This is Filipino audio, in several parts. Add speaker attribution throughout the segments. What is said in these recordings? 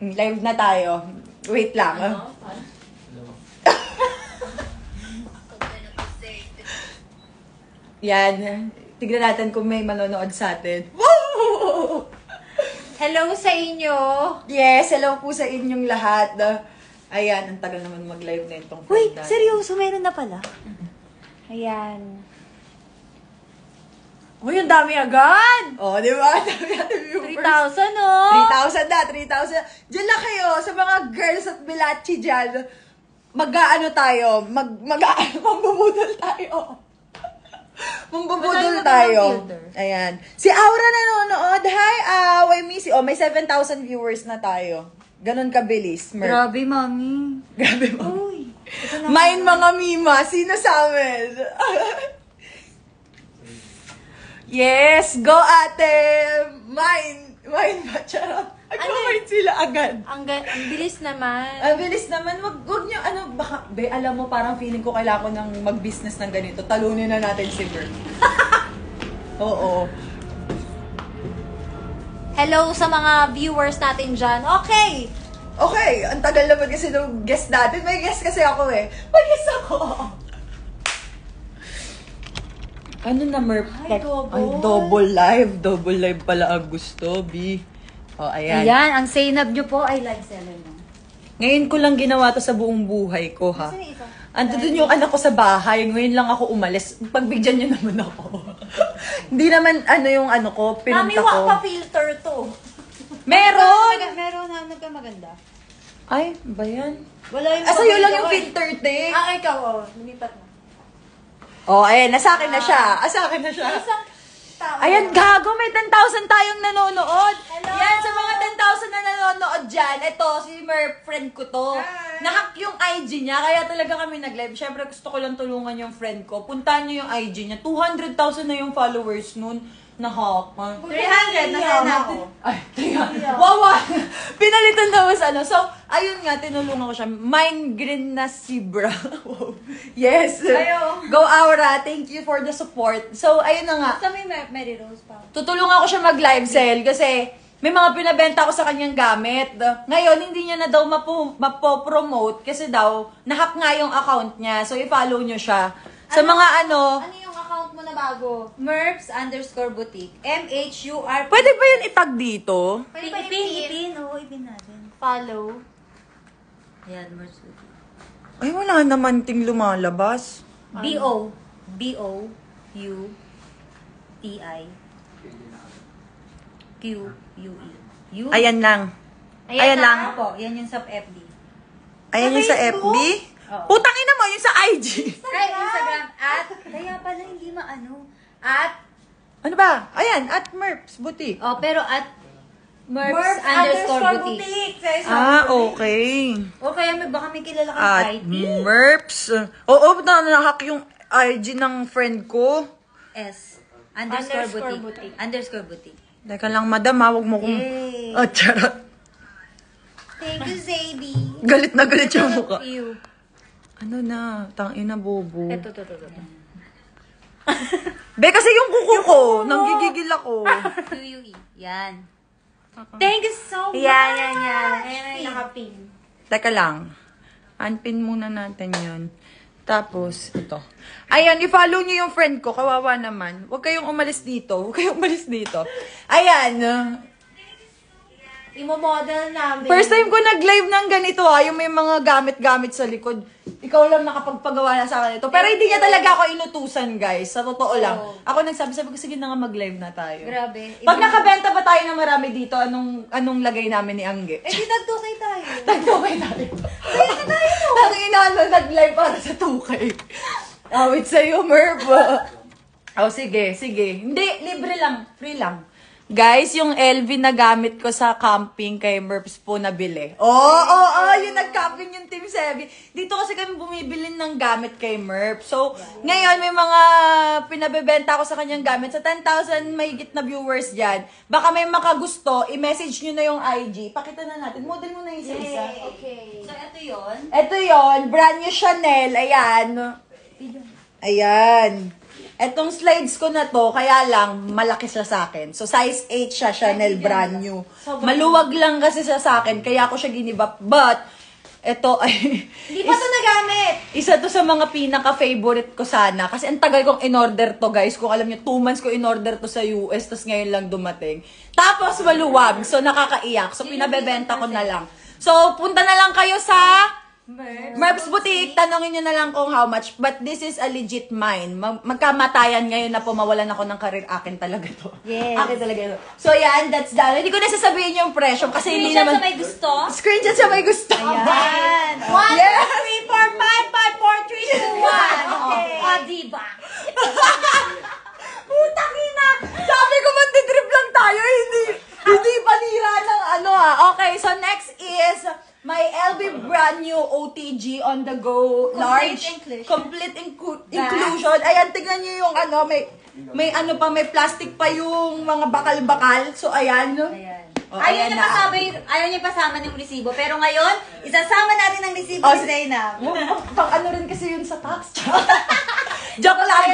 Speaker 1: Live na tayo. Wait lang. Yan. Tignan natin kung may manonood sa atin. Woo!
Speaker 2: Hello sa inyo.
Speaker 1: Yes, hello po sa inyong lahat. Ayan, ang tagal naman mag-live na itong
Speaker 2: Wait,
Speaker 1: friend natin.
Speaker 2: seryoso, meron na pala. Ayan.
Speaker 1: Uy, ang dami agad! Oh, di ba? Ang dami natin viewers.
Speaker 2: 3,000, oh!
Speaker 1: 3,000 na, 3,000. Diyan lang kayo, sa mga girls at bilachi dyan. Mag-ano tayo? Magbubudol tayo. Magbubudol tayo. Ayan. Si Aura nanonood. Hi, I miss you. Oh, may 7,000 viewers na tayo. Ganon kabilis.
Speaker 2: Grabe, mami.
Speaker 1: Grabe mo.
Speaker 2: Uy.
Speaker 1: Mine mga mima. Sino sa amin? Yes, go ate! Mine ba? Charot. Nag-comment sila agad.
Speaker 2: Ang bilis naman.
Speaker 1: Ang bilis naman. Wag niyo, baka, alam mo, parang feeling ko kailangan ko ng mag-business ng ganito. Talunin na natin si Bert. Oo.
Speaker 2: Hello sa mga viewers natin dyan. Okay.
Speaker 1: Okay, ang tagal naman kasi nung guest natin. May guest kasi ako eh. May guest ako. Ano na, Merp?
Speaker 2: Ay, double.
Speaker 1: Ay, double live. Double live pala ang gusto, B. Oh, ayan.
Speaker 2: Ayan, ang Zainab nyo po ay live seller na.
Speaker 1: Ngayon ko lang ginawa to sa buong buhay ko, ha?
Speaker 2: Saan yung isa?
Speaker 1: Ando dun yung anak ko sa bahay. Ngayon lang ako umalis. Pagbigyan niyo naman ako. Hindi naman yung ko, pinunta
Speaker 2: Mami,
Speaker 1: ko.
Speaker 2: wak pa filter to.
Speaker 1: Meron!
Speaker 2: Meron na, nagkamaganda.
Speaker 1: Ay, ba yan?
Speaker 2: Wala yung
Speaker 1: Sa'yo lang
Speaker 2: paborito
Speaker 1: yung
Speaker 2: ko eh.
Speaker 1: filter, te.
Speaker 2: Ikaw, lumipat na.
Speaker 1: Oh, ayan, nasa akin na siya. Sa akin na siya.
Speaker 2: Isang tao.
Speaker 1: Ayan, gago, may 10,000 tayong nanonood.
Speaker 2: Hello.
Speaker 1: Yan, sa mga 10,000 na nanonood dyan, ito, si Merp, friend ko to.
Speaker 2: Hi.
Speaker 1: Nahack yung IG niya, kaya talaga kami nag-live. Siyempre, gusto ko lang tulungan yung friend ko. Puntahan niyo yung IG niya. 200,000 na yung followers nun. Nahack.
Speaker 2: 300, nasaan ako?
Speaker 1: Ay, 300. Wawa! Pinalitan naman sa ano. So, ayun nga, tinulungan ko siya. Mine green na zebra. Wow. Yes.
Speaker 2: Ayo.
Speaker 1: Go Aura. Thank you for the support. So, ayun na nga.
Speaker 2: Basta may Mary Rose pa.
Speaker 1: Tutulungan ko siya mag-live sell kasi may mga pinabenta ko sa kanyang gamit. Ngayon, hindi niya na daw mapopromote kasi daw, nahack nga yung account niya. So, i-follow niyo siya. Sa mga
Speaker 2: Ano yung account mo na bago? Merps_boutique. MHUR.
Speaker 1: Pwede ba yun itag dito?
Speaker 2: Pwede ba ipin? Oo, ipin natin. Follow. Ayan, Merps Boutique.
Speaker 1: Ay, wala naman ting lumalabas.
Speaker 2: BOUTI QUE.
Speaker 1: Ayan lang. Ayan lang.
Speaker 2: Po, yan yung sa FB.
Speaker 1: Ayan yung sa FB.
Speaker 2: Oo.
Speaker 1: Putang ina mo, yung sa IG.
Speaker 2: Ay, Instagram at kaya pala hindi maano. At
Speaker 1: Ano ba? Ayan, at Merps Boutique.
Speaker 2: pero at Merps_boutique.
Speaker 1: Okay.
Speaker 2: O kaya baka may kilala kang
Speaker 1: At
Speaker 2: IT.
Speaker 1: Merps. Oo, nahack yung IG ng friend ko.
Speaker 2: S_boutique. _boutique.
Speaker 1: Teka lang, madam, huwag mo kong...
Speaker 2: Yay.
Speaker 1: Oh, charot.
Speaker 2: Thank you, Zaby.
Speaker 1: Galit na galit yung mukha.
Speaker 2: You.
Speaker 1: Ano na? Tangina, bobo.
Speaker 2: Ito.
Speaker 1: Be, kasi yung kuko ko, nanggigigil ako.
Speaker 2: QUE. Yan. Thank you so much.
Speaker 1: Yan.
Speaker 2: Ayan ay nakapin.
Speaker 1: Teka lang. Unpin muna natin yun. Tapos, ito. Ayan, i-follow niyo yung friend ko. Kawawa naman. Huwag kayong umalis dito. Ayan.
Speaker 2: Imo-model namin.
Speaker 1: First time ko nag-live ng ganito yung may mga gamit-gamit sa likod. Ikaw lang nakapagpagawa na sa akin ito. Pero hindi niya talaga ako inutusan, guys. Sa totoo lang. Ako nagsabi ko, sige na nga mag-live na tayo.
Speaker 2: Grabe.
Speaker 1: Pag nakabenta ba tayo ng marami dito, anong lagay namin ni Angge?
Speaker 2: di nagtukay tayo.
Speaker 1: Nag-2K tayo. Nag-live para sa 2K. Awit sa'yo, Merv. Sige. Hindi, libre lang. Free lang. Guys, yung LV na gamit ko sa camping kay Merps po nabili. Yung nag-camping yung Team 7. Dito kasi kami bumibili ng gamit kay Merps. So, ngayon may mga pinabebenta ko sa kanyang gamit. Sa 10,000 mahigit na viewers dyan. Baka may makagusto, i-message nyo na yung IG. Pakita na natin. Model mo na yung isa-isa.
Speaker 2: Okay. So, ito yun.
Speaker 1: Ito yon, brand new Chanel. Ayan. Etong slides ko na to, kaya lang, malaki siya sa akin. So, size 8 siya, Chanel brand new. Maluwag lang kasi siya sa akin, kaya ako siya ginibap. But, ito ay...
Speaker 2: Hindi pa to nagamit.
Speaker 1: Isa to sa mga pinaka-favorite ko sana. Kasi ang tagal kong in-order to, guys. Kung alam niyo, 2 months ko in-order to sa US, tapos ngayon lang dumating. Tapos, maluwag. So, nakakaiyak. So, pinabebenta ko na lang. So, punta na lang kayo sa... Merps Boutique, tanongin nyo na lang kung how much. But this is a legit mine. Magkamatayan ngayon na po, mawalan ako ng karir. Akin talaga to.
Speaker 2: Yes.
Speaker 1: Akin talaga ito. So yan, that's done. Hindi ko na sasabihin yung presyo kasi hindi
Speaker 2: Screenshot
Speaker 1: naman...
Speaker 2: sa may gusto.
Speaker 1: Screenshot sa may gusto.
Speaker 2: Ayan. 1, 2, 3, 4, 5, 5, 4, 3, 2, 1. Okay. O, diba?
Speaker 1: Putang ina! Sabi ko, mantitrip lang tayo. Hindi panira ng ano ah. Okay, so next is... My LB brand new OTG on the go large complete inclusion. Ayan, tignan niyo yung ano, may ano pa, may plastic pa yung mga bakal-bakal. So ayan.
Speaker 2: Ayan.
Speaker 1: Oh,
Speaker 2: ayaw
Speaker 1: ayan
Speaker 2: niya pasama yung resibo. Pero ngayon, isasama natin ang resibo ni Zainab.
Speaker 1: Pang ano rin kasi yun sa tax. Joke lang.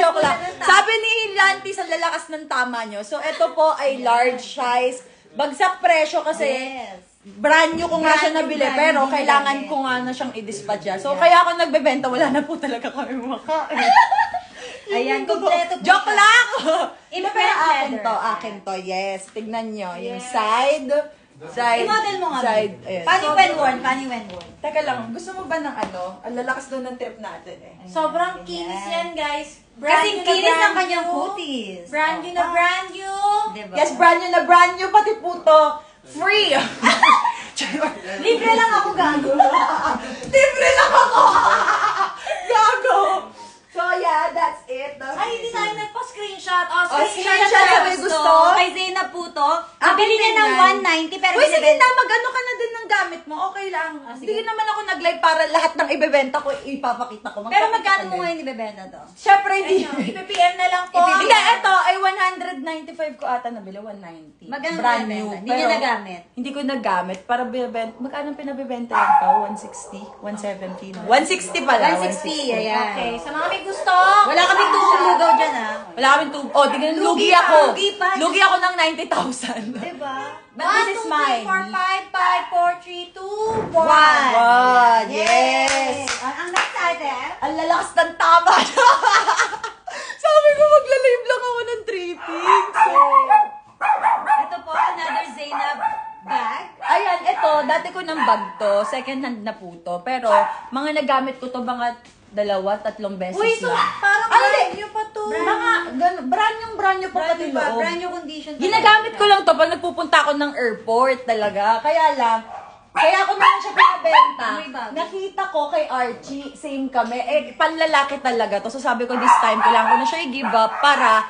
Speaker 1: Sabi ni Lanty sa lalakas ng tama nyo. So ito po ay large size. Bagsak presyo kasi.
Speaker 2: Yes.
Speaker 1: Brand new ko nga siya nabili, pero kailangan ko nga na siyang i-dispatch siya. So, kaya ako nagbebenta, wala na po talaga kami makain.
Speaker 2: Ayan, kompleto po
Speaker 1: Joke
Speaker 2: siya.
Speaker 1: lang!
Speaker 2: Impress leather.
Speaker 1: Akin to, yes. Tignan nyo, yung side.
Speaker 2: I-model mo nga.
Speaker 1: Side, ayan.
Speaker 2: Paano when worn?
Speaker 1: Teka lang, gusto mo ba ng ano? Ang lalakas doon ng trip natin eh.
Speaker 2: Sobrang kinis yan, guys.
Speaker 3: Kasing kinis ng kanyang
Speaker 2: kutis.
Speaker 3: Brand new na brand new.
Speaker 2: Diba?
Speaker 1: Yes, brand new, pati puto. Free!
Speaker 2: Libre lang ako, gago.
Speaker 1: Libre lang ako! Gago! So yeah, that's it.
Speaker 3: Ay, hindi tayo nagpa-screenshot.
Speaker 1: Screenshot sa may gusto.
Speaker 2: Kay Zainab po to.
Speaker 1: Ah,
Speaker 2: Nabili niya ng 190 pero
Speaker 1: Uy, sige
Speaker 2: binibenta.
Speaker 1: na, mag-ano ka na din ng gamit mo. Okay lang. Hindi naman ako nag-live para lahat ng ibebenta ko, ipapakita ko.
Speaker 2: Pero
Speaker 1: Magpapakita
Speaker 2: magkano
Speaker 1: ko
Speaker 2: mo
Speaker 1: din.
Speaker 2: ngayon ibebenta to?
Speaker 1: Siyempre, hindi.
Speaker 3: Ipi-PM na lang po.
Speaker 1: Hindi, ito ay 195 ko ata nabili, 190.
Speaker 2: Magkano
Speaker 1: Brand
Speaker 2: binibenta?
Speaker 1: new.
Speaker 2: Hindi niya
Speaker 1: Pero
Speaker 2: nagamit.
Speaker 1: Hindi ko nagamit para binibenta. Magkano pinabibenta yan pa? 160? 170? 160 pala.
Speaker 2: 160, ayan.
Speaker 3: Okay, sa mga may gusto.
Speaker 2: Wala kaming tumugaw dyan, ha?
Speaker 1: Wala kaming tube. Oh, tingnan, lugi
Speaker 2: pa,
Speaker 1: ako.
Speaker 2: lugi pa.
Speaker 1: Lugi ako ng 90,000.
Speaker 2: Diba?
Speaker 1: But this is
Speaker 3: 1, 2, 3,
Speaker 1: mine.
Speaker 3: 4, 5, 5, 4, 3, 2, 1.
Speaker 1: Wow, yes.
Speaker 2: Ang next item,
Speaker 1: Ang lalakas ng tama. Sabi ko, magla-live lang ako ng trippings.
Speaker 2: ito po, another Zainab bag.
Speaker 1: Ayan, ito, dati ko ng bag to. Second hand na po to. Pero, mga nagamit ko to mga 2-3 beses
Speaker 2: Uy, ito,
Speaker 1: lang.
Speaker 2: parang brand new pa to.
Speaker 1: Brand new pa
Speaker 2: Brand
Speaker 1: pati
Speaker 2: new pa,
Speaker 1: loob.
Speaker 2: brand new condition. pa.
Speaker 1: Ginagamit ko lang to pag nagpupunta ako ng airport talaga. Kaya ako naman siya pinabenta.
Speaker 2: May bago.
Speaker 1: Nakita ko kay Archie, same kami. Eh, panlalaki talaga to. So sabi ko, this time, kailangan ko na siya i-give up para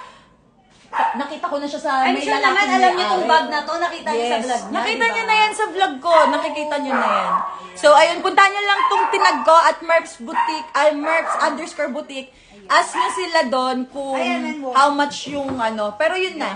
Speaker 1: nakita ko na siya sa
Speaker 2: I'm
Speaker 1: may
Speaker 2: sure
Speaker 1: lalaking
Speaker 2: naman, alam niyo
Speaker 1: may-ari.
Speaker 2: tong bag na to, nakita niyo sa vlog niya.
Speaker 1: Nakita
Speaker 2: diba?
Speaker 1: niyo na yan sa vlog ko. Nakikita niyo na yan. So, ayun, puntahan niyo lang tong tinag ko at Merps Boutique, ay Merps_Boutique. Ask niyo sila doon kung
Speaker 2: Ayan, men, mo.
Speaker 1: how much yung ano. Pero yun na.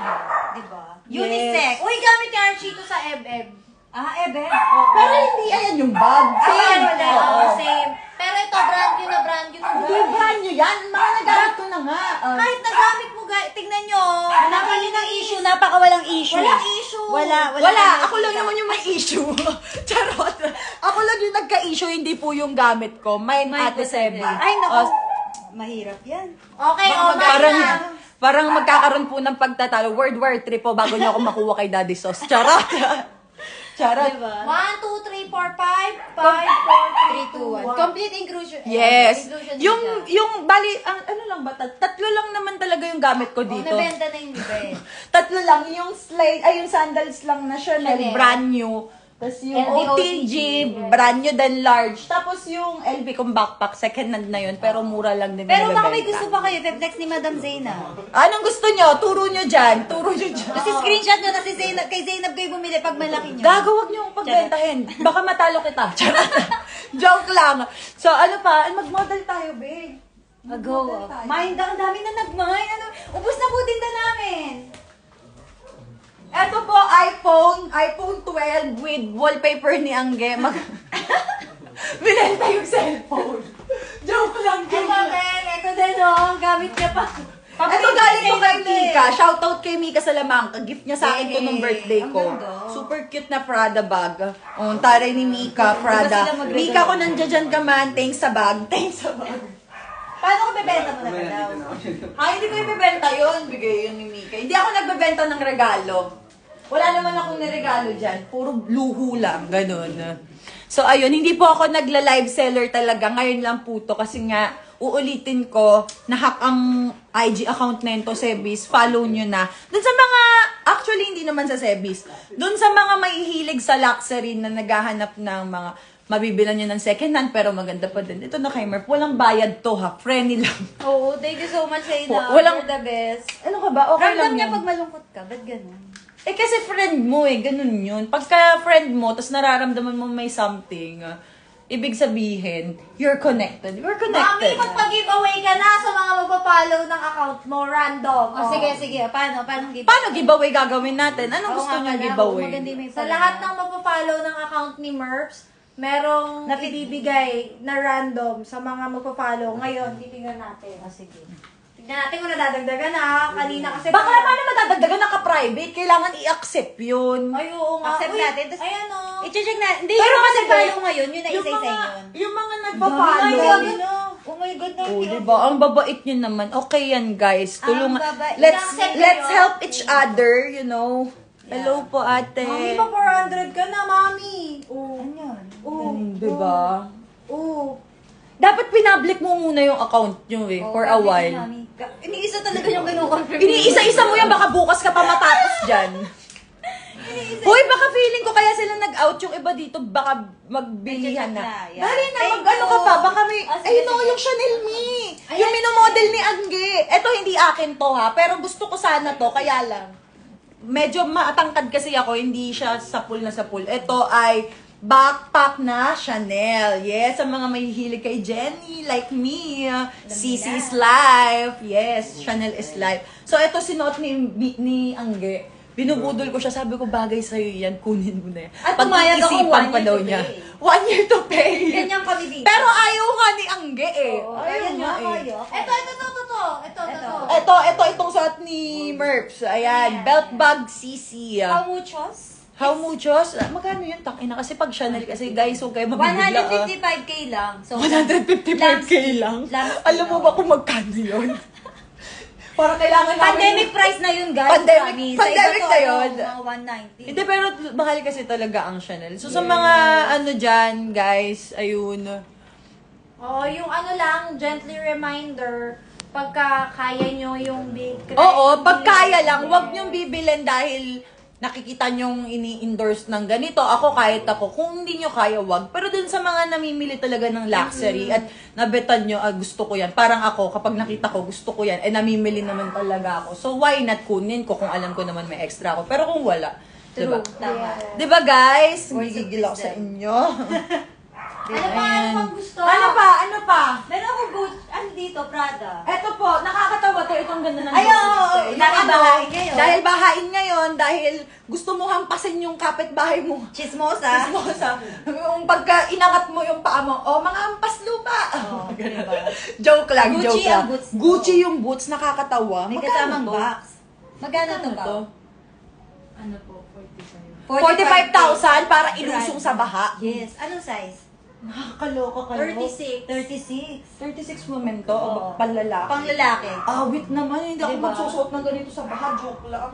Speaker 2: Diba?
Speaker 1: Yes.
Speaker 2: Unisex.
Speaker 3: Uy, gamit ni Archie to sa EBEB.
Speaker 2: Ebe.
Speaker 1: Pero hindi, ayan yung bag.
Speaker 3: Same.
Speaker 1: Oo.
Speaker 3: Same. Pero ito, brand new na brand new.
Speaker 1: Hindi, brand nyo yan. Mga nagamit ko na nga.
Speaker 2: Kahit nagamit mo, tignan nyo. Napakali ng issue, napakawalang issue.
Speaker 3: Walang issue.
Speaker 1: Wala. Ako lang naman yung may issue. Charot. Ako lang yung nagka-issue, hindi po yung gamit ko. Mine, Ate Sebi.
Speaker 2: Ay, naku. Mahirap yan.
Speaker 3: Okay,
Speaker 1: Parang magkakaroon po ng pagtatalo. World War 3 po bago niyo ako makuha kay Daddy Sauce. Charot. Charot.
Speaker 3: 1, 2, 3, 4, 5, 5, 4, 3, 2, 1. Complete inclusion.
Speaker 1: Yes.
Speaker 3: Inclusion
Speaker 1: Yung bali, ano lang ba? Tatlo lang naman talaga yung gamit ko dito.
Speaker 3: Nabenta na yung iba eh.
Speaker 1: Tatlo lang. Yung slide, ay yung sandals lang na Chanel,
Speaker 3: Chanel.
Speaker 1: brand new. Tapos yung
Speaker 3: LV
Speaker 1: OTG, brand new then large. Tapos yung LV kong backpack, second hand na yun, pero mura lang din.
Speaker 2: Pero baka may
Speaker 1: nabebenta.
Speaker 2: gusto pa kayo, flex ni Madam Zaina.
Speaker 1: Anong gusto nyo? Turo nyo dyan.
Speaker 2: Kasi screenshot nyo na si Zainab, kay Zainab kayo bumili pag malaki nyo.
Speaker 1: Gago, wag nyo akong pagbentahin. Baka matalo kita. Charot. Joke lang. So, ano pa? Mag-model tayo, babe.
Speaker 2: Go. Mind, ang dami na nag-mind. Ano, ubus na po tinda namin.
Speaker 1: Ito po, iPhone 12 with wallpaper ni Angge. Binenta yung cellphone. Joke lang.
Speaker 2: Ito din, oh, gamit niya pa.
Speaker 1: Ito galing ko kay Mika. Shoutout kay Mika Salamangka. Gift niya sa akin to nung birthday ko. Super cute na Prada bag. Oh, taray ni Mika, Prada. Mika, kung nandiyan dyan ka man, thanks sa bag. Thanks sa bag.
Speaker 2: Paano ko bebenta mo na daw?
Speaker 1: Hindi ko ibebenta yun. Bigay yun ni Mika. Hindi ako nagbebenta ng regalo. Wala naman akong niregalo dyan. Puro luho lang. Ganun. So, ayun. Hindi po ako nagla-live seller talaga. Ngayon lang po to. Kasi nga, uulitin ko, nahack ang IG account na yun to, Sebis. Follow nyo na. Doon sa mga, actually, hindi naman sa Sebis. Doon sa mga mahihilig sa luxury na naghahanap ng mga mabibilan nyo ng second hand, pero maganda pa din. Ito na kay Merp. Walang bayad to, ha? Friendly lang.
Speaker 2: Oo, thank you so much, Aina.
Speaker 1: Walang-
Speaker 2: You're the best.
Speaker 1: Ano ka ba? Okay lang
Speaker 2: Ramdam niya
Speaker 1: yan.
Speaker 2: pag malungkot ka. Ba't ganun?
Speaker 1: Eh, kasi friend mo eh, ganun yun. Pagka friend mo, tapos nararamdaman mo may something, ibig sabihin, you're connected. You're
Speaker 2: Mami,
Speaker 1: connected.
Speaker 2: magpa-giveaway ka na sa mga magpa-follow ng account mo, random. Oh, sige, sige. Paano giveaway?
Speaker 1: Paano giveaway gagawin natin? Anong
Speaker 2: Oo
Speaker 1: gusto
Speaker 2: nga
Speaker 1: niyo
Speaker 2: pala,
Speaker 1: giveaway?
Speaker 2: maganda yung may
Speaker 3: Sa lahat ng magpa-follow ng account ni Merps, merong ibibigay na random sa mga magpa-follow. Ngayon, titingnan natin.
Speaker 2: sige.
Speaker 3: Tignan natin kung nadadagdagan na. Kanina kasi...
Speaker 1: Baka paano madadagdagan naka-private? Kailangan i-accept yun.
Speaker 3: Ay, oo nga.
Speaker 2: Accept
Speaker 3: Uy,
Speaker 2: natin. Tas,
Speaker 3: ayan o.
Speaker 2: i-check na. Hindi,
Speaker 1: Pero
Speaker 2: yung
Speaker 1: kasi
Speaker 2: mga follow ngayon, yun na isa-isa yun.
Speaker 1: Yung mga
Speaker 2: Oh my
Speaker 1: nagpa-follow.
Speaker 2: God, oh my God,
Speaker 1: Oh, diba? Ang babait nyo naman. Okay yan, guys. Tulungan.
Speaker 2: babait.
Speaker 3: I-accept
Speaker 1: Let's
Speaker 3: nyo.
Speaker 1: help each other, you know. Hello po, ate.
Speaker 3: Mami, pa 400 ka na, mami. Oo.
Speaker 2: Ano yun?
Speaker 3: Oo.
Speaker 1: Diba?
Speaker 3: Oo.
Speaker 1: Dapat pinablik mo muna yung account nyo eh, for a while.
Speaker 2: Iniisa talaga yung kinukonfirm.
Speaker 1: Iniisa-isa mo yan, baka bukas ka pa matapos dyan. Hoy, baka feeling ko kaya sila nag-out yung iba dito, baka magbilihan na.
Speaker 2: Yeah.
Speaker 1: Dali na,
Speaker 2: Thank
Speaker 1: mag-ano ka
Speaker 2: you.
Speaker 1: pa, baka may,
Speaker 2: Ah, sige,
Speaker 1: ay no,
Speaker 2: sige.
Speaker 1: yung Chanel Me. Yung minomodel ni Angge. Eto, hindi akin to ha, pero gusto ko sana to, kaya lang. Medyo matangkad kasi ako, hindi siya sapul na sapul. Ito ay backpack na Chanel. Yes, sa mga mahihilig kay Jenny, like me. CC's life. Yes, Chanel is life. So, ito sinuot ni Angge. Binubudol ko siya. Sabi ko, bagay sa'yo yan. Kunin mo na yan.
Speaker 2: At pumayag ako,
Speaker 1: Pag-iisipan
Speaker 2: 1
Speaker 1: pa
Speaker 2: year
Speaker 1: daw
Speaker 2: to
Speaker 1: niya.
Speaker 2: pay.
Speaker 1: 1 year to pay.
Speaker 2: Ganyan kami dito.
Speaker 1: Pero ayaw nga ni Angge eh. Ayaw
Speaker 2: Ayan
Speaker 1: nga
Speaker 2: nga
Speaker 1: eh.
Speaker 2: kayo.
Speaker 3: Ito.
Speaker 1: Itong suot ni Merps. Ayan, belt bag CC.
Speaker 2: How muchos?
Speaker 1: How muchos? Magkano yun? Takina kasi pag Chanel kasi guys, huwag kayo mabibigla.
Speaker 2: 155k lang. So,
Speaker 1: 155k lang?
Speaker 2: Last
Speaker 1: Alam mo ba kung magkano yun? Para kailangan namin...
Speaker 2: Pandemic price na yun, guys.
Speaker 1: Pandemic-
Speaker 2: Promise. Sa
Speaker 1: pandemic
Speaker 2: iba to,
Speaker 1: na yun.
Speaker 2: Mga 190.
Speaker 1: Hindi, pero mahal kasi talaga ang Chanel. So, sa mga ano dyan, guys, ayun.
Speaker 3: Oh, yung ano lang, gently reminder, pagka kaya nyo yung big...
Speaker 1: Oo, pag kaya lang, wag niyong bibilin dahil nakikita niyong ini-endorse ng ganito. Ako, kahit ako. Kung hindi niyo kaya, wag. Pero dun sa mga namimili talaga ng luxury at nabetan niyo, gusto ko yan. Parang ako, kapag nakita ko, gusto ko yan, namimili naman talaga ako. So, why not kunin ko kung alam ko naman may extra ako. Pero kung wala, diba?
Speaker 2: Tama.
Speaker 1: Diba, guys?
Speaker 2: Words of
Speaker 1: Gigigil ako sa
Speaker 2: wisdom.
Speaker 1: inyo.
Speaker 3: Ano pa? Ano pang gusto?
Speaker 1: Ano pa?
Speaker 2: Meron ako good, ano dito, Prada.
Speaker 1: Eto po, nakakatawa to. Itong ganda ng
Speaker 2: Ay,
Speaker 1: buhok
Speaker 2: oo,
Speaker 1: ko.
Speaker 2: oo. Dahil bahain ngayon.
Speaker 1: Dahil bahain ngayon, dahil gusto mo hampasin yung kapitbahay mo.
Speaker 2: Chismosa.
Speaker 1: Chismosa. Yung pagka inangat mo yung paa mo, oh, mga ampas lupa.
Speaker 2: Oo, diba?
Speaker 1: Joke lang,
Speaker 2: Gucci
Speaker 1: joke
Speaker 2: ang
Speaker 1: lang.
Speaker 2: boots mo.
Speaker 1: Gucci yung boots, nakakatawa.
Speaker 2: May
Speaker 1: Magkano
Speaker 2: kasamang
Speaker 1: to?
Speaker 2: box. Magkano to ba?
Speaker 3: Ano po, 45.
Speaker 1: 45,000 para ilusong sa baha.
Speaker 2: Yes. Anong size?
Speaker 1: Nakakaloka kayo.
Speaker 3: 36.
Speaker 2: 36.
Speaker 1: 36 momento, o
Speaker 2: Oo.
Speaker 1: panlalaki.
Speaker 2: Pang lalaki.
Speaker 1: Awit naman, hindi ako
Speaker 2: Diba?
Speaker 1: magsusuot ng ganito sa baha. Joke lang.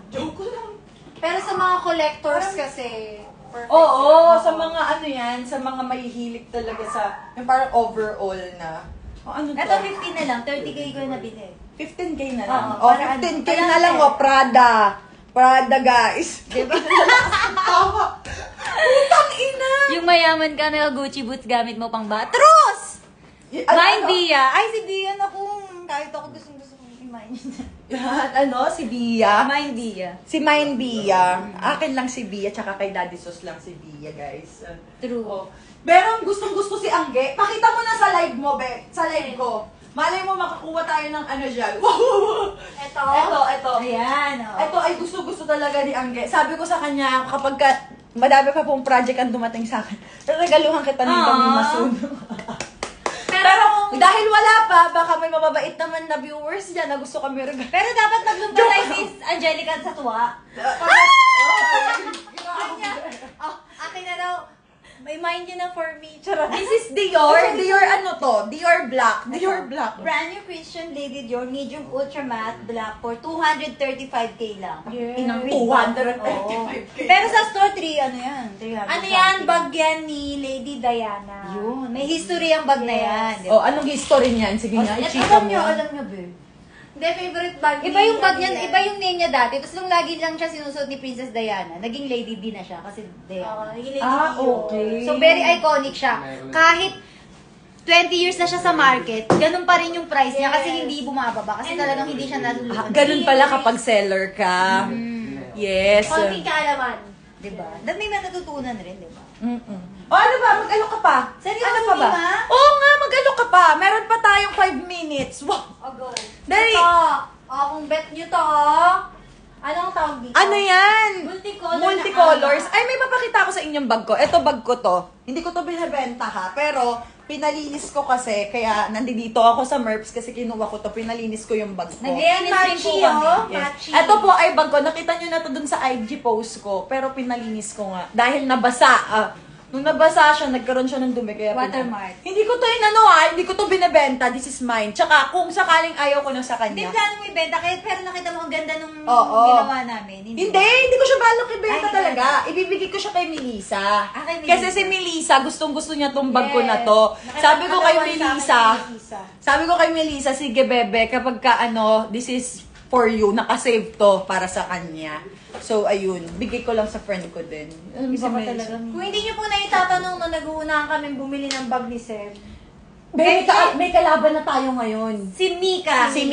Speaker 1: Joke lang.
Speaker 3: Pero sa mga collectors kasi, perfect.
Speaker 1: Oo, sa mga ano yan, sa mga mahihilig talaga sa, yung parang overall na. Oh, ano to?
Speaker 2: Ito 15 na lang. 30k ko na nabili.
Speaker 1: 15k na lang.
Speaker 2: Oo,
Speaker 1: Oh,
Speaker 2: para ano,
Speaker 1: 15k
Speaker 2: para
Speaker 1: na lang,
Speaker 2: ano.
Speaker 1: oh, Prada. Prada, guys.
Speaker 2: Diba?
Speaker 1: Tawa. Putang ina.
Speaker 2: Yung mayaman ka na Gucci boots gamit mo pang batros! Mine Bia. Ay, si Bia na kung kahit ako gusto kong i-mine.
Speaker 1: Ano, si Bia.
Speaker 2: Mine Bia.
Speaker 1: Si Mine Bia. Akin lang si Bia, tsaka kay Daddy Sos lang si Bia, guys.
Speaker 2: True.
Speaker 1: Oh. Pero gustong-gusto si Angge. Pakita mo na sa live mo, be. Sa live ko. Malay mo makakuha tayo ng ano dyan.
Speaker 3: Ito.
Speaker 1: Ito.
Speaker 2: Ayan, oh.
Speaker 1: Ito ay gusto-gusto talaga ni Angge. Sabi ko sa kanya, kapag madami pa pong project ang dumating sa akin, regaluhan kita ng
Speaker 2: Aww.
Speaker 1: kami masun.
Speaker 3: Pero
Speaker 1: Dahil wala pa, baka may mababait naman na viewers dyan na gusto kami regalo.
Speaker 2: Pero dapat maglumpalay si Angelica sa tuwa.
Speaker 3: Akin na daw, may mind yun na for me. Charot.
Speaker 1: This is Dior. Dior ano to? Dior Black. Dior Black.
Speaker 2: Brand new Christian Lady Dior medium ultra matte black for 235k lang.
Speaker 1: Inang
Speaker 2: Oo.
Speaker 1: 235K.
Speaker 2: Pero sa store 3, ano yan? 300
Speaker 3: Ano yan?
Speaker 2: something.
Speaker 3: Bag yan ni Lady Diana.
Speaker 2: Yun. May history ang bag na yan.
Speaker 1: Oh, anong history niyan? Sige nga, i-chika mo.
Speaker 2: Alam nyo, babe.
Speaker 3: Hindi, favorite bag
Speaker 2: Iba yung bag niyan,
Speaker 3: Lady
Speaker 2: iba yung name niya dati. Tapos nung lagi lang siya sinusuot ni Princess Diana, naging Lady D na siya kasi Diana.
Speaker 3: Lady
Speaker 1: Ah,
Speaker 3: Dio.
Speaker 1: okay.
Speaker 2: So very iconic siya. Kahit 20 years na siya sa market, ganun pa rin yung price niya kasi
Speaker 3: Yes.
Speaker 2: hindi bumababa. Kasi talagang hindi siya nalulukan.
Speaker 1: Ganun pala kapag seller ka. Yes.
Speaker 3: Konting kaalaman.
Speaker 2: Diba? Dahil may natutunan rin, diba?
Speaker 1: O ano ba? Mag-alok ka pa?
Speaker 2: Seryoso,
Speaker 1: ano pa ba?
Speaker 2: Mima?
Speaker 1: Oo nga, mag-alok ka pa. Meron pa tayong 5 minutes. Wow.
Speaker 2: Go.
Speaker 1: Dali.
Speaker 3: Kung bet nyo to, anong tawag dito?
Speaker 1: Ano yan?
Speaker 3: Multicolor na
Speaker 1: Multicolors.
Speaker 3: ama.
Speaker 1: Ay, may papakita ko sa inyong bag ko. Ito bag ko to. Hindi ko to binibenta ha. Pero, pinalinis ko kasi. Kaya, nandito ako sa Merps kasi kinuha ko to. Pinalinis ko yung bag ko.
Speaker 2: Naglianis rin po kami.
Speaker 1: Yes.
Speaker 3: Matchy.
Speaker 1: Ito po ay bag ko. Nakita nyo na to dun sa IG post ko. Pero pinalinis ko nga. Dahil nabasa. Nung nabasa siya, nagkaroon siya ng dumi. Kaya
Speaker 2: Watermark.
Speaker 1: Hindi ko to hindi ko to binibenta. This is mine. Tsaka kung sakaling ayaw ko na sa
Speaker 2: Hindi
Speaker 1: kanya.
Speaker 2: plano mo ibenta, kaya pero nakita mo ang ganda nung
Speaker 1: Oo.
Speaker 2: ginawa namin.
Speaker 1: Hindi ko siya balok ibenta
Speaker 2: Ay,
Speaker 1: talaga. Ibibigay ko siya kay Melissa.
Speaker 2: Ah, kay Melissa.
Speaker 1: Kasi si Melissa, gustong-gusto niya tong bag ko na
Speaker 3: Yes.
Speaker 1: to. Sabi ko kay
Speaker 3: Nakakatawa sa akin
Speaker 1: Melissa,
Speaker 3: ni
Speaker 1: sabi ko kay Melissa, sige bebe, kapag ka this is for you, nakasave to para sa kanya. So, ayun, bigay ko lang sa friend ko din.
Speaker 2: Iba ka
Speaker 1: Melissa.
Speaker 2: talaga.
Speaker 3: Kung hindi nyo po naitatanong nung nag-uunahan kami bumili ng bag ni Seb,
Speaker 1: May kalaban na tayo ngayon.
Speaker 2: Si Mika.
Speaker 1: Si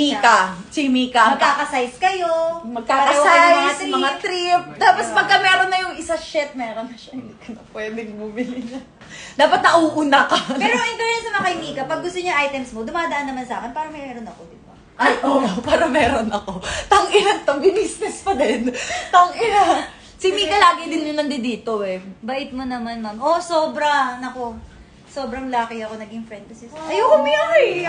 Speaker 1: Mika.
Speaker 2: Magkakasize kayo.
Speaker 1: Magkakasize,
Speaker 2: Pareho kayo
Speaker 1: mga trip. Tapos pagka meron na yung isa, shit, meron na siya. Hindi ka na pwedeng bumili niya. Dapat nauuna ka.
Speaker 2: Pero in fairness naman kay Mika, pag gusto niya items mo, dumadaan naman sa akin para meron ako, di ba?
Speaker 1: Ay, para meron ako. Tang-ina, business pa din. Tang-ina. Si Mika lagi din yung nandito eh.
Speaker 2: Bait mo naman, ma'am. Oh, sobra. Nako. Sobrang lucky ako naging friend ko si Ayoko umiyak eh.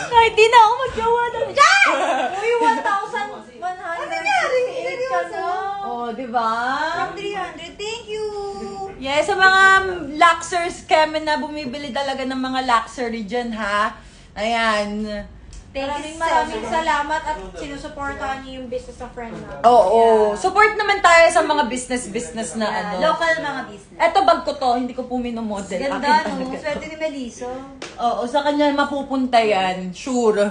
Speaker 2: Kahit di na ako magjawa na.
Speaker 3: uy, 1,100. Ano
Speaker 2: nangyari?
Speaker 3: ka na.
Speaker 1: Oh, di ba?
Speaker 2: From 300. Thank you.
Speaker 1: Yes, sa mga Luxers, Kemen na bumibili talaga ng mga luxury dyan, ha? Ayan.
Speaker 3: Maraming salamat at sinusuportahan niyo yung business ng friend na.
Speaker 1: Oo. Support naman tayo sa mga business na ano.
Speaker 2: Local mga business.
Speaker 1: Eto bag ko to, hindi ko po minomodel.
Speaker 2: Ganda,
Speaker 1: Akin
Speaker 2: no?
Speaker 1: talaga to.
Speaker 2: Swerte ni Melissa.
Speaker 1: Oo, sa kanya mapupunta yan. Sure.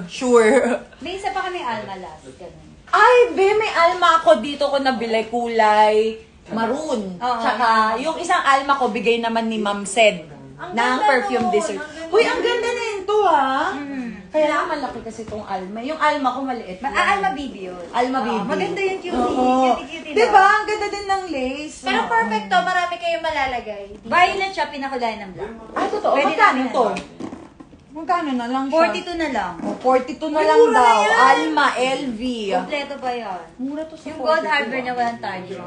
Speaker 2: May isa pa kami Alma last. Ganun.
Speaker 1: Ay, be, may alma ako dito ko nabili kulay maroon.
Speaker 2: Oo.
Speaker 1: Tsaka, yung isang alma ko, bigay naman ni Ma'am Sed.
Speaker 3: Ang
Speaker 1: Ng
Speaker 3: ganda
Speaker 1: perfume
Speaker 3: nun,
Speaker 1: dessert.
Speaker 3: ang ganda
Speaker 1: Uy,
Speaker 3: nun.
Speaker 1: ang ganda na ito, ha?
Speaker 2: Mm.
Speaker 1: Kaya lang malaki kasi itong alma. Yung alma ko maliit. lang.
Speaker 2: Alma Bibi yun.
Speaker 1: Alma
Speaker 2: Oo,
Speaker 1: Bibi.
Speaker 2: maganda yung cutie.
Speaker 1: Oo.
Speaker 2: Cutie-cutie
Speaker 1: Diba?
Speaker 2: lang.
Speaker 1: Ang ganda din ng lace.
Speaker 3: Pero perfect to, marami kayong malalagay.
Speaker 2: Violet siya, pinakulay ng black.
Speaker 1: Ah, totoo.
Speaker 2: Pwede
Speaker 1: Magkano
Speaker 2: namin
Speaker 1: to?
Speaker 2: yan.
Speaker 1: Magkano na lang siya?
Speaker 2: 42 na lang.
Speaker 1: Oh, 42 na lang
Speaker 2: mura na
Speaker 1: daw.
Speaker 2: yan.
Speaker 1: Alma, LV.
Speaker 2: Kompleto pa yan.
Speaker 1: Mura to sa
Speaker 2: Yung Gold
Speaker 1: 42,
Speaker 2: Harbor na
Speaker 1: ah.
Speaker 2: walang target.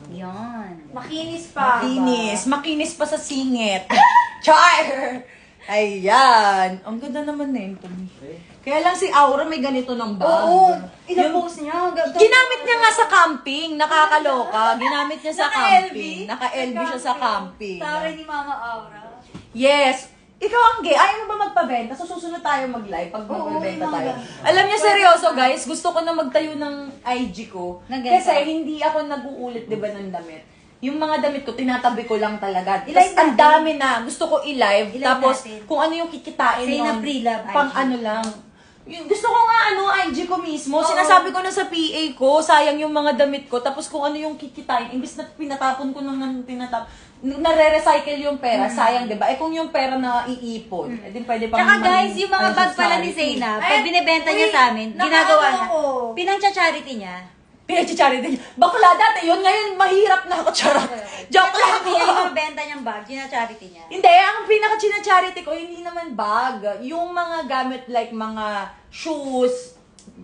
Speaker 2: Yan.
Speaker 3: Makinis pa.
Speaker 1: Makinis pa sa singit. Char! Ayan. Ang ganda naman na ito. Kaya lang si Aura may ganito ng bag.
Speaker 2: Oo.
Speaker 1: Yung-
Speaker 2: Ina-post niya.
Speaker 1: Ginamit niya nga sa camping. Nakakaloka. Ginamit niya sa
Speaker 2: Naka-LV?
Speaker 1: camping. Naka-LV siya sa camping.
Speaker 2: Sabi ni Mama Aura.
Speaker 1: Yes. Ikaw ang gay. Ayaw mo ba magpabenta? So susunod tayo mag-live pag
Speaker 2: Oo,
Speaker 1: magbebenta
Speaker 2: may mga
Speaker 1: tayo.
Speaker 2: ganun.
Speaker 1: Alam niyo, seryoso guys, gusto ko na magtayo ng IG ko.
Speaker 2: Ng ganito?
Speaker 1: Kasi hindi ako nag-uulit, di ba, ng damit. Yung mga damit ko, tinatabi ko lang talaga.
Speaker 2: I-live
Speaker 1: Tapos ang
Speaker 2: natin.
Speaker 1: dami na. Gusto ko i-live.
Speaker 2: I-live
Speaker 1: Tapos
Speaker 2: natin.
Speaker 1: kung ano yung kikitain
Speaker 2: Say na
Speaker 1: nun,
Speaker 2: pre-love
Speaker 1: pang
Speaker 2: IG.
Speaker 1: ano lang. Yung, gusto ko nga IG ko mismo.
Speaker 2: Oo.
Speaker 1: Sinasabi ko na sa PA ko, sayang yung mga damit ko. Tapos kung ano yung kikitain, imbis na pinatapon ko nang nare-recycle yung pera, sayang, di ba? Eh kung yung pera na iipon, eh di pwede pang
Speaker 2: Tsaka guys, yung mga
Speaker 1: ay,
Speaker 2: bag pala ni
Speaker 1: charity.
Speaker 2: Zainab,
Speaker 3: Ay,
Speaker 2: pag binibenta niya
Speaker 3: uy,
Speaker 2: sa amin, ginagawa
Speaker 3: nakaano
Speaker 2: niya.
Speaker 3: ako.
Speaker 2: Pinang-charity niya.
Speaker 1: Pinag-charity niya. Bakla dati yun, ngayon mahirap na ako, charot. Joke lang
Speaker 2: Pinang-charity niya yung
Speaker 1: ako.
Speaker 2: mga benta niyang bag, gina-charity niya.
Speaker 1: Hindi, ang pinaka-charity ko, hindi naman bag. Yung mga gamit like mga shoes,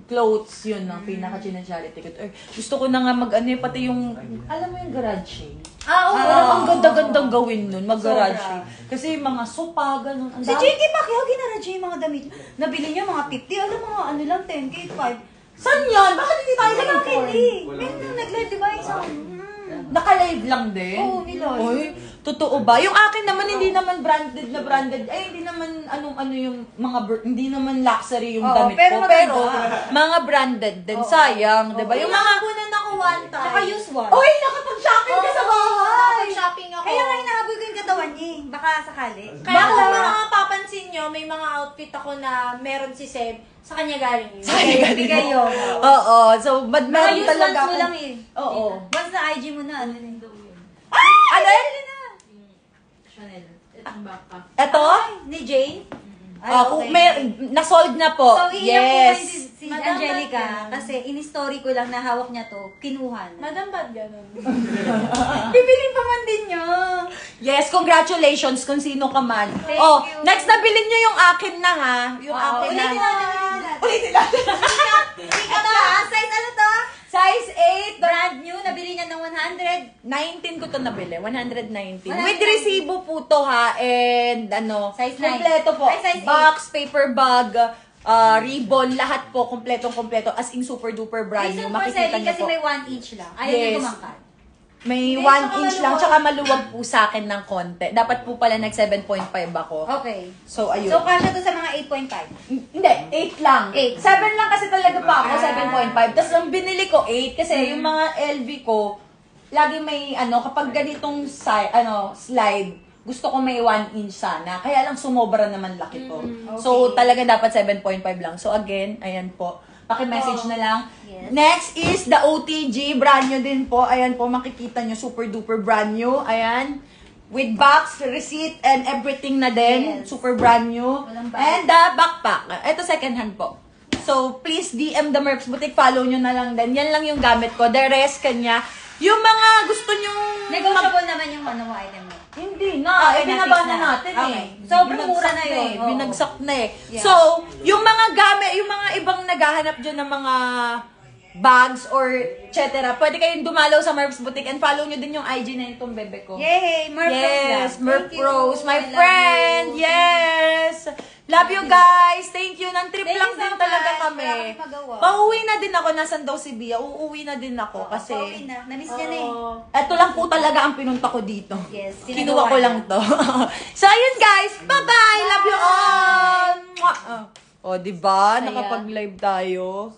Speaker 1: clothes, yun ang pinaka-charity ko. Gusto ko na nga mag-ano, pati yung, alam mo yung garage sale?
Speaker 3: Oo.
Speaker 1: Parang ang ganda-gandang gawin nun, mag-garage
Speaker 3: Sobra.
Speaker 1: sale. Kasi mga sopa, ganun. Ang
Speaker 2: Si
Speaker 1: dami.
Speaker 2: JK Pacquiao, ginarage yung mga damit. Nabili niya mga 50. Alam mo, ano lang, 10K, 5.
Speaker 1: Saan yan? Bakit hindi tayo
Speaker 2: Sa mga
Speaker 1: nag-inform?
Speaker 2: hindi. Meron nang nag-live, di ba? Isang...
Speaker 1: Naka-live lang din?
Speaker 2: Oo, niloy.
Speaker 1: Oy, totoo ba? Yung akin naman, hindi naman branded na branded. Ay, hindi naman ano yung mga, hindi naman luxury yung
Speaker 2: Oo,
Speaker 1: damit
Speaker 2: pero
Speaker 1: ko.
Speaker 2: maganda.
Speaker 1: Pero, mga branded din. Sayang, di ba? Yung mga...
Speaker 3: kunan ako one time.
Speaker 2: Saka use one.
Speaker 1: Uy, nakapag-shopping ka sa bahay!
Speaker 3: Shopping ako.
Speaker 2: Kaya nga hinahabol ko yung katawan niya eh. Baka sakali.
Speaker 3: Kaya kung
Speaker 1: Bakla.
Speaker 3: mga papansin nyo, may mga outfit ako na meron si Seb, sa kanya galing yun.
Speaker 1: Sa kanya galing.
Speaker 2: Bigay yun.
Speaker 1: Oo, so,
Speaker 2: Mga
Speaker 1: meron
Speaker 2: use
Speaker 1: talaga
Speaker 2: ones mo
Speaker 1: akong-
Speaker 2: lang eh.
Speaker 1: Oo.
Speaker 2: Once na IG mo na, ano rin.
Speaker 1: Ano? Ito?
Speaker 2: Ni Jane?
Speaker 1: Kung may, na-sold na po.
Speaker 2: So, iiyak po kayo si
Speaker 3: Madam,
Speaker 2: Angelica
Speaker 3: ba't ganun?
Speaker 2: kasi in-story ko lang na hawak niya to, kinuha na.
Speaker 3: Madam, ba't ganun?
Speaker 2: Bibilin pa man din niya.
Speaker 1: Yes, congratulations kung sino ka man.
Speaker 2: Thank
Speaker 1: Oh,
Speaker 2: you.
Speaker 1: next na bilhin nyo yung akin na ha. Yung akin na.
Speaker 2: Ulitin natin.
Speaker 1: Ulitin natin.
Speaker 2: Ito, size ano to?
Speaker 1: Size 8.
Speaker 2: Brand new, nabili niya ng 100.
Speaker 1: 19 ko to nabili. 119.
Speaker 2: 119.
Speaker 1: With resibo po to ha. And ano,
Speaker 2: Size 9.
Speaker 1: kompleto po.
Speaker 2: Ay, size 8.
Speaker 1: Box, paper bag, ribbon, lahat po kompletong-kompleto. As in super duper brand new.
Speaker 2: Reason for
Speaker 1: Makikita
Speaker 2: selling
Speaker 1: nyo
Speaker 2: kasi
Speaker 1: po.
Speaker 2: may 1 inch lang. Ayaw niya
Speaker 1: Yes.
Speaker 2: kumangkat.
Speaker 1: May
Speaker 3: Hindi,
Speaker 1: 1
Speaker 3: tsaka
Speaker 1: inch lang,
Speaker 3: maluwag.
Speaker 1: tsaka maluwag po sa akin ng konti. Dapat po pala nag 7.5 ako.
Speaker 2: Okay.
Speaker 1: So, ayun.
Speaker 2: So, kasha to sa mga 8.5.
Speaker 1: Hindi, 8 lang.
Speaker 2: 8.
Speaker 1: 7 lang kasi talaga pa ako,
Speaker 2: Ah.
Speaker 1: 7.5. Tapos ang binili ko, 8. Kasi yung mga LV ko, lagi may, kapag ganitong slide, gusto ko may 1 inch sana. Kaya lang sumobra naman laki to. So, talaga dapat 7.5 lang. So, again, ayan po. Paki-message na lang.
Speaker 2: Yes.
Speaker 1: Next is the OTG. Brand new din po. Ayan po, makikita nyo. Super duper brand new. Ayan. With box, receipt, and everything na din.
Speaker 2: Yes.
Speaker 1: Super brand new.
Speaker 2: Walang bayad.
Speaker 1: And the backpack. Ito second hand po. So, please DM the Merps Boutique. Follow nyo na lang din. Yan lang yung gamit ko. The rest, kanya. Yung mga gusto nyong...
Speaker 2: Negotiable naman yung ano mo item mo.
Speaker 1: Hindi na.
Speaker 2: Okay,
Speaker 1: Binaba
Speaker 2: na-fix
Speaker 1: na
Speaker 2: na.
Speaker 1: natin
Speaker 2: Okay.
Speaker 1: eh.
Speaker 2: Sobrang
Speaker 1: Binagsak
Speaker 2: mura na
Speaker 1: eh.
Speaker 2: yun. Oo.
Speaker 1: Binagsak na eh.
Speaker 2: Yeah.
Speaker 1: So, yung mga gamit, yung mga ibang naghahanap dyan ng mga bags or etc. Pwede kayong dumalaw sa Merps Boutique and follow nyo din yung IG na itong bebe ko.
Speaker 2: Yay! Merp
Speaker 1: Yes,
Speaker 2: Rose.
Speaker 1: Merp
Speaker 2: Thank you.
Speaker 1: Rose, my
Speaker 2: I love
Speaker 1: friend.
Speaker 2: you.
Speaker 1: Yes. Love you guys. Thank you. Nang trip
Speaker 2: Thank
Speaker 1: lang
Speaker 2: you
Speaker 1: din
Speaker 2: so
Speaker 1: talaga
Speaker 2: much.
Speaker 1: kami.
Speaker 2: Wala kaming magawa.
Speaker 1: Pauwi na din ako. Nasan daw si Bia? Uuwi na din ako kasi...
Speaker 2: Pauwi na. Namiss niya na eh.
Speaker 1: Ito lang po talaga ang pinunta ko dito.
Speaker 2: Yes,
Speaker 1: Kinuha ko
Speaker 2: pinagawa
Speaker 1: lang to. So, ayun guys. Bye-bye. Love you all. Mwah. Oh, diba?
Speaker 2: Saya.
Speaker 1: Nakapag-live tayo.